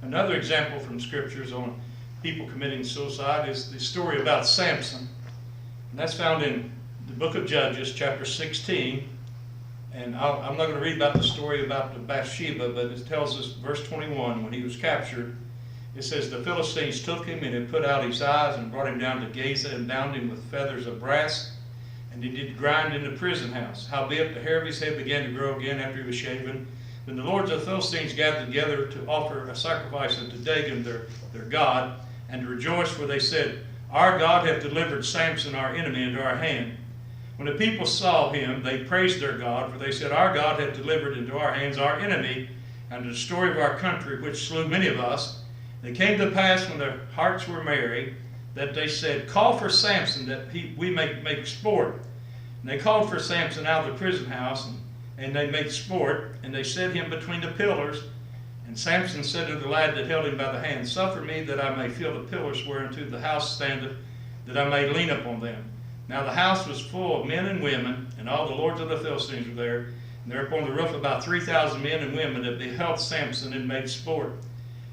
Another example from scriptures on people committing suicide is the story about Samson. And that's found in the book of Judges, chapter 16. And I'm not going to read about the story about the Bathsheba, but it tells us, verse 21, when he was captured, it says, the Philistines took him and had put out his eyes and brought him down to Gaza and bound him with feathers of brass. And he did grind in the prison house. Howbeit the hair of his head began to grow again after he was shaven. Then the lords of the Philistines gathered together to offer a sacrifice unto Dagon their god, and to rejoice, for they said, our God hath delivered Samson our enemy into our hand. When the people saw him, they praised their God, for they said, our God hath delivered into our hands our enemy, and the destroyer of our country, which slew many of us. And it came to pass, when their hearts were merry, that they said, call for Samson, that we may make sport. And they called for Samson out of the prison house, and they made sport, and they set him between the pillars. And Samson said to the lad that held him by the hand, suffer me that I may feel the pillars whereunto the house standeth, that I may lean upon them. Now the house was full of men and women, and all the lords of the Philistines were there. And there upon the roof about 3,000 men and women that beheld Samson and made sport.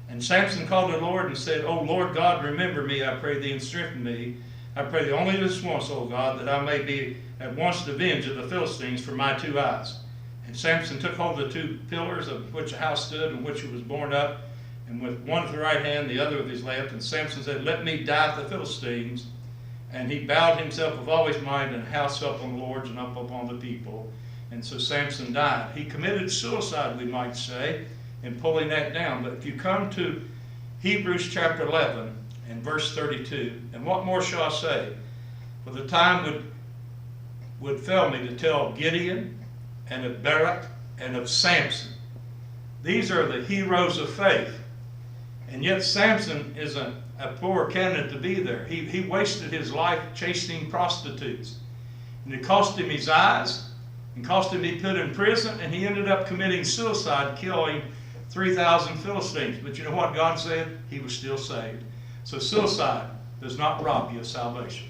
And Samson called the Lord and said, O Lord God, remember me, I pray thee, and strengthen me. I pray thee only this once, O God, that I may be at once the avenge of the Philistines for my 2 eyes. And Samson took hold of the 2 pillars of which the house stood, in which he was borne up, and with one with the right hand, the other with his left. And Samson said, let me die to the Philistines. And he bowed himself with all his might, and the house fell upon the lords and up upon the people. And so Samson died. He committed suicide, we might say, in pulling that down. But if you come to Hebrews chapter 11 and verse 32, and what more shall I say? For the time would fail me to tell Gideon, and of Barak, and of Samson. These are the heroes of faith. And yet Samson is a poor candidate to be there. He wasted his life chasing prostitutes. And it cost him his eyes, and cost him to be put in prison, and he ended up committing suicide, killing 3,000 Philistines. But you know what God said? He was still saved. So suicide does not rob you of salvation.